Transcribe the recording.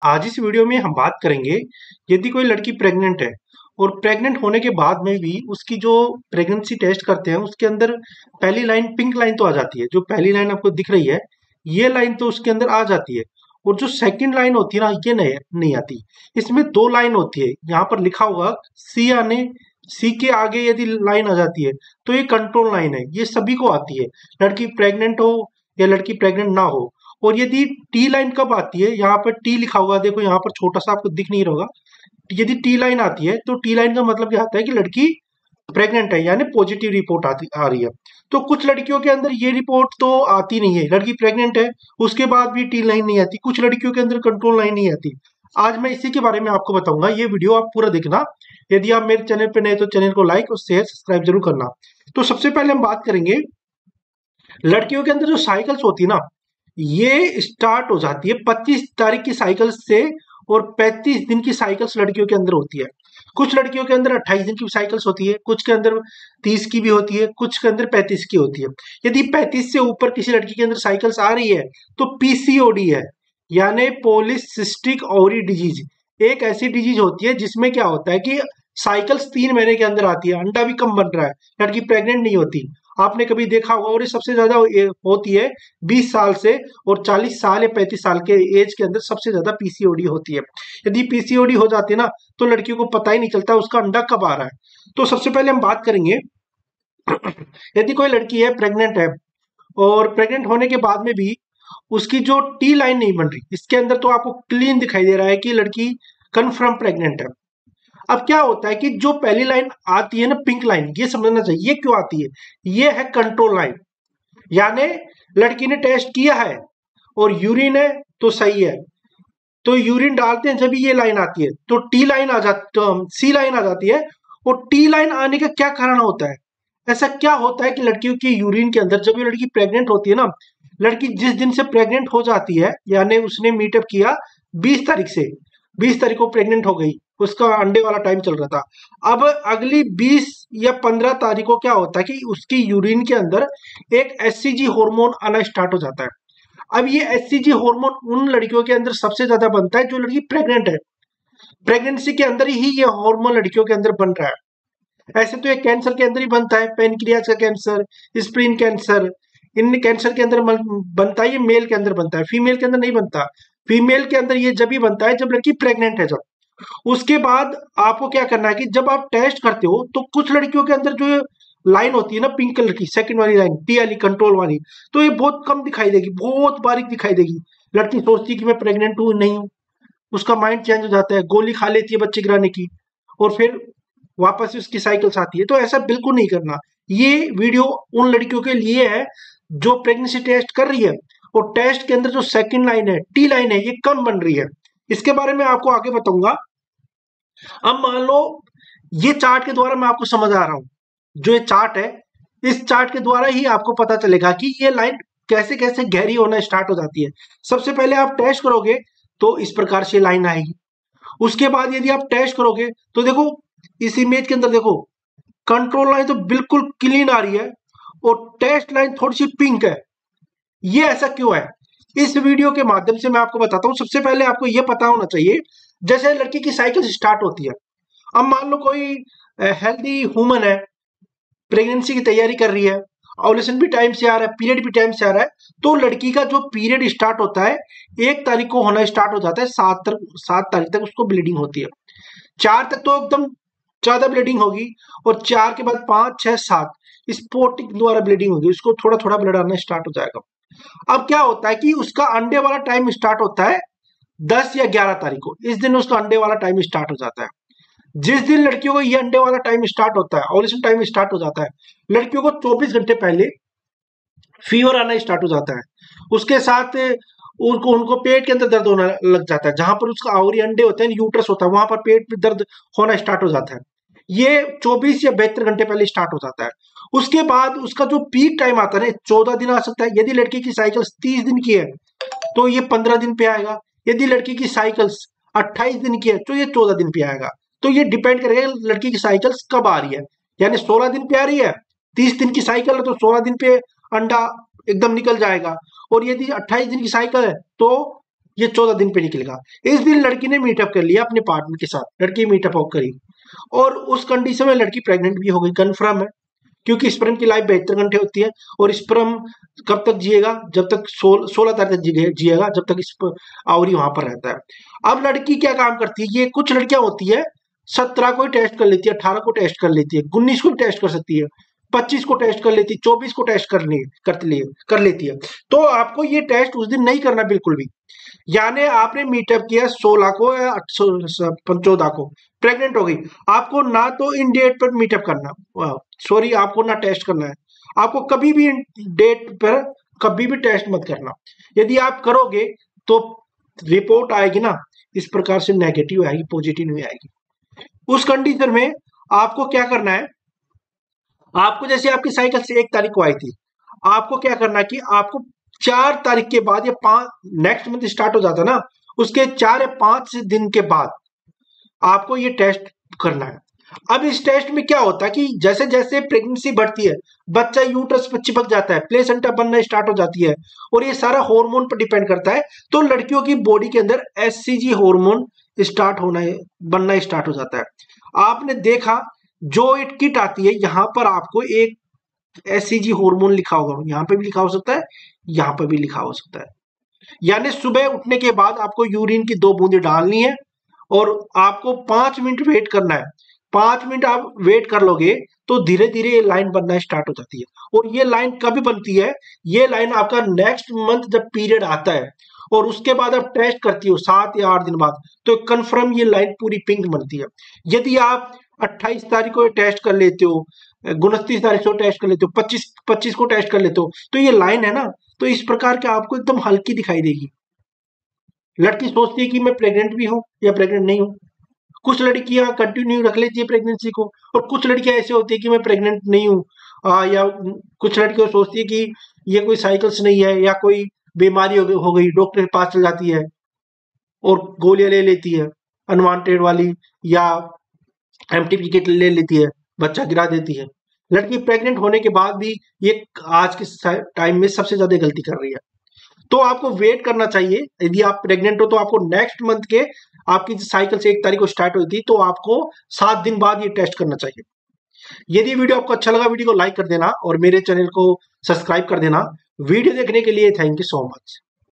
आज इस वीडियो में हम बात करेंगे यदि कोई लड़की प्रेग्नेंट है और प्रेग्नेंट होने के बाद में भी उसकी जो प्रेगनेंसी टेस्ट करते हैं उसके अंदर पहली लाइन पिंक लाइन तो आ जाती है। जो पहली लाइन आपको दिख रही है ये लाइन तो उसके अंदर आ जाती है और जो सेकंड लाइन होती है ना ये नहीं आती। इसमें दो लाइन होती है, यहाँ पर लिखा होगा सी आने सी के आगे यदि लाइन आ जाती है तो ये कंट्रोल लाइन है, ये सभी को आती है, लड़की प्रेग्नेंट हो या लड़की प्रेग्नेंट ना हो। और यदि टी लाइन कब आती है, यहाँ पर टी लिखा हुआ देखो, यहाँ पर छोटा सा आपको दिख नहीं रहा होगा। यदि टी लाइन आती है तो टी लाइन का मतलब क्या आता है कि लड़की प्रेग्नेंट है, यानी पॉजिटिव रिपोर्ट आ रही है। तो कुछ लड़कियों के अंदर ये रिपोर्ट तो आती नहीं है, लड़की प्रेग्नेंट है उसके बाद भी टी लाइन नहीं आती, कुछ लड़कियों के अंदर कंट्रोल लाइन नहीं आती। आज मैं इसी के बारे में आपको बताऊंगा, ये वीडियो आप पूरा देखना। यदि आप मेरे चैनल पे नए तो चैनल को लाइक और शेयर सब्सक्राइब जरूर करना। तो सबसे पहले हम बात करेंगे लड़कियों के अंदर जो साइकिल्स होती है ना, ये स्टार्ट हो जाती है 25 तारीख की साइकिल से और 35 दिन की साइकिल्स लड़कियों के अंदर होती है। कुछ लड़कियों के अंदर 28 दिन की साइकिल्स होती है, कुछ के अंदर 30 की भी होती है, कुछ के अंदर 35 की होती है। यदि 35 से ऊपर किसी लड़की के अंदर साइकिल्स आ रही है तो पीसीओडी है, यानी पॉलीसिस्टिक ओवरी डिजीज। एक ऐसी डिजीज होती है जिसमें क्या होता है कि साइकिल्स 3 महीने के अंदर आती है, अंडा भी कम बन रहा है, लड़की प्रेग्नेंट नहीं होती। आपने कभी देखा होगा, और ये सबसे ज्यादा होती है 20 साल से और 40 साल या 35 साल के एज के अंदर सबसे ज्यादा पीसीओडी होती है। यदि पीसीओडी हो जाती है ना तो लड़कियों को पता ही नहीं चलता उसका अंडा कब आ रहा है। तो सबसे पहले हम बात करेंगे यदि कोई लड़की है प्रेग्नेंट है और प्रेग्नेंट होने के बाद में भी उसकी जो टी लाइन नहीं बन रही, इसके अंदर तो आपको क्लीन दिखाई दे रहा है कि लड़की कन्फर्म प्रेग्नेंट है। अब क्या होता है कि जो पहली लाइन आती है ना पिंक लाइन, ये समझना चाहिए ये क्यों आती है। ये है कंट्रोल लाइन, यानी लड़की ने टेस्ट किया है और यूरिन है तो सही है, तो यूरिन डालते हैं जब ये लाइन आती है तो टी लाइन आ जाती, तो सी लाइन आ जाती है। और टी लाइन आने का क्या कारण होता है, ऐसा क्या होता है कि लड़कियों की यूरिन के अंदर जब ये लड़की प्रेग्नेंट होती है ना, लड़की जिस दिन से प्रेग्नेंट हो जाती है, यानी उसने मीटअप किया 20 तारीख से, 20 तारीख को प्रेग्नेंट हो गई, उसका अंडे वाला टाइम चल रहा था। अब अगली 20 या 15 तारीख को क्या होता है कि उसकी यूरिन के अंदर एक एचसीजी हार्मोन आना स्टार्ट हो जाता है। अब ये एचसीजी हार्मोन उन लड़कियों के अंदर सबसे ज्यादा बनता है जो लड़की प्रेग्नेंट है, प्रेगनेंसी के अंदर ही ये हार्मोन लड़कियों के अंदर बन रहा है। ऐसे तो ये कैंसर के अंदर ही बनता है, पेनक्रियाज का कैंसर, स्प्लीन कैंसर, इन कैंसर के अंदर बनता है। ये मेल के अंदर बनता है, फीमेल के अंदर नहीं बनता। फीमेल के अंदर ये जब ही बनता है जब लड़की प्रेग्नेंट है। जब उसके बाद आपको क्या करना है कि जब आप टेस्ट करते हो तो कुछ लड़कियों के अंदर जो लाइन होती है ना पिंक कलर की, सेकंड वाली लाइन टी वाली कंट्रोल वाली, तो ये बहुत कम दिखाई देगी, बहुत बारीक दिखाई देगी। लड़की सोचती है कि मैं प्रेग्नेंट हूं नहीं हूं, उसका माइंड चेंज हो जाता है, गोली खा लेती है बच्चे गिराने की और फिर वापस से उसकी साइकिल्स आती है। तो ऐसा बिल्कुल नहीं करना। ये वीडियो उन लड़कियों के लिए है जो प्रेगनेंसी टेस्ट कर रही है और टेस्ट के अंदर जो सेकंड लाइन है टी लाइन है ये कम बन रही है। इसके बारे में आपको आगे बताऊंगा। अब मान लो ये चार्ट के द्वारा मैं आपको समझ आ रहा हूं, जो ये चार्ट है इस चार्ट के द्वारा ही आपको पता चलेगा कि ये लाइन कैसे कैसे गहरी होना स्टार्ट हो जाती है। सबसे पहले आप टेस्ट करोगे तो इस प्रकार से लाइन आएगी। उसके बाद यदि आप टेस्ट करोगे तो देखो इस इमेज के अंदर देखो कंट्रोल लाइन तो बिल्कुल क्लीन आ रही है और टेस्ट लाइन थोड़ी सी पिंक है। ये ऐसा क्यों है, इस वीडियो के माध्यम से मैं आपको बताता हूं। सबसे पहले आपको यह पता होना चाहिए, जैसे लड़की की साइकिल स्टार्ट होती है, अब मान लो कोई हेल्दी वुमन है, प्रेगनेंसी की तैयारी कर रही है, ओवुलेशन भी टाइम से आ रहा है, पीरियड भी टाइम से आ रहा है, तो लड़की का जो पीरियड स्टार्ट होता है 1 तारीख को होना स्टार्ट हो जाता है, 7 तारीख तक उसको ब्लीडिंग होती है। 4 तक तो एकदम ज्यादा ब्लीडिंग होगी और 4 के बाद 5, 6, 7 स्पोर्टिक द्वारा ब्लीडिंग होगी, उसको थोड़ा थोड़ा ब्लड आना स्टार्ट हो जाएगा। अब क्या होता है कि उसका अंडे वाला टाइम स्टार्ट होता है 10 या 11 तारीख को, इस दिन उसका अंडे वाला टाइम स्टार्ट हो जाता है। जिस दिन लड़कियों को ये अंडे वाला टाइम स्टार्ट होता है, ओवुलेशन टाइम स्टार्ट हो जाता है, लड़कियों को 24 घंटे पहले फीवर आना स्टार्ट हो जाता है। उसके साथ उनको पेट के अंदर दर्द होने लग जाता है, जहां पर उसका आवरी अंडे होते हैं, यूट्रस होता है, वहां पर पेट में दर्द होना स्टार्ट हो जाता है। ये 24 या 72 घंटे पहले स्टार्ट हो जाता है। उसके बाद उसका जो पीक टाइम आता है 14 दिन आ सकता है। यदि लड़की की साइकिल 30 दिन की है तो ये 15 दिन पे आएगा। यदि लड़की की साइकिल्स 28 दिन की है तो ये 14 दिन पे आएगा। तो ये डिपेंड करेगा लड़की की साइकिल्स कब आ रही है, यानी 16 दिन पे आ रही है, 30 दिन की साइकिल है तो 16 दिन पे अंडा एकदम निकल जाएगा। और यदि 28 दिन की साइकिल है तो ये 14 दिन पे निकलेगा। इस दिन लड़की ने मीटअप कर लिया अपने पार्टनर के साथ, लड़की मीटअप करी और उस कंडीशन में लड़की प्रेग्नेंट भी हो गई, कन्फर्म है, क्योंकि स्पर्म की लाइफ 72 घंटे होती है और स्पर्म कब तक जिएगा, जब तक 16 तारीख तक जिएगा, जब तक इस आवरी वहां पर रहता है। अब लड़की क्या काम करती है, ये कुछ लड़कियां होती है 17 को ही टेस्ट कर लेती है, 18 को टेस्ट कर लेती है, 19 को भी टेस्ट कर सकती है, 25 को टेस्ट कर लेती है, 24 को टेस्ट कर लेती है। तो आपको ये टेस्ट उस दिन नहीं करना बिल्कुल भी। यानी आपने मीटअप किया 16 को या 14 को, प्रेग्नेंट हो गई, आपको ना तो इन डेट पर मीटअप करना, सॉरी आपको ना टेस्ट करना है, आपको कभी भी डेट पर कभी भी टेस्ट मत करना। यदि आप करोगे तो रिपोर्ट आएगी ना इस प्रकार से, नेगेटिव आएगी, पॉजिटिव नहीं आएगी। उस कंडीशन में आपको क्या करना है, आपको जैसे आपकी साइकिल से 1 तारीख को आई थी, आपको क्या करना है कि आपको 4 तारीख के बाद या 5 नेक्स्ट मंथ स्टार्ट हो जाता ना, उसके 4 या 5 दिन के बाद आपको ये टेस्ट करना है। अब इस टेस्ट में क्या होता है कि जैसे जैसे प्रेगनेंसी बढ़ती है, बच्चा यूट्रस पर चिपक जाता है, प्लेसेंटा बनना स्टार्ट हो जाती है और ये सारा हार्मोन पर डिपेंड करता है। तो लड़कियों की बॉडी के अंदर एचसीजी हार्मोन बनना स्टार्ट हो जाता है। आपने देखा जो एक किट आती है, यहाँ पर आपको एक एचसीजी हार्मोन लिखा होगा, यहाँ पे भी लिखा हो सकता है, यहाँ पे भी लिखा हो सकता है। यानी सुबह उठने के बाद आपको यूरिन की 2 बूंदें डालनी है और आपको 5 मिनट वेट करना है। 5 मिनट आप वेट कर लोगे तो धीरे धीरे ये लाइन बनना स्टार्ट हो जाती है। और ये लाइन कभी बनती है, ये लाइन आपका नेक्स्ट मंथ जब पीरियड आता है और उसके बाद आप टेस्ट करती हो 7 या 8 दिन बाद, तो कंफर्म ये लाइन पूरी पिंक बनती है। यदि आप 28 तारीख को टेस्ट कर लेते हो, 29 तारीख को टेस्ट कर लेते हो, 25 को टेस्ट कर लेते हो, तो ये लाइन है ना, तो इस प्रकार के आपको एकदम हल्की दिखाई देगी। लड़की सोचती है कि मैं प्रेग्नेंट भी हूं या प्रेग्नेंट नहीं हूं। कुछ लड़कियां कंटिन्यू रख लेती है प्रेगनेंसी को और कुछ लड़कियां ऐसे होती है कि मैं प्रेग्नेंट नहीं हूं, या कुछ लड़कियां सोचती है कि ये कोई साइकिल्स नहीं है या कोई बीमारी हो गई, डॉक्टर के पास चल जाती है और गोलियां ले लेती है अनवांटेड वाली, या एमटीपी किट ले लेती है, बच्चा गिरा देती है। लड़की प्रेग्नेंट होने के बाद भी ये आज के टाइम में सबसे ज्यादा गलती कर रही है। तो आपको वेट करना चाहिए। यदि आप प्रेग्नेंट हो तो आपको नेक्स्ट मंथ के, आपकी साइकिल से 1 तारीख को स्टार्ट हुई थी, तो आपको 7 दिन बाद ये टेस्ट करना चाहिए। यदि वीडियो आपको अच्छा लगा, वीडियो को लाइक कर देना और मेरे चैनल को सब्सक्राइब कर देना। वीडियो देखने के लिए थैंक यू सो मच।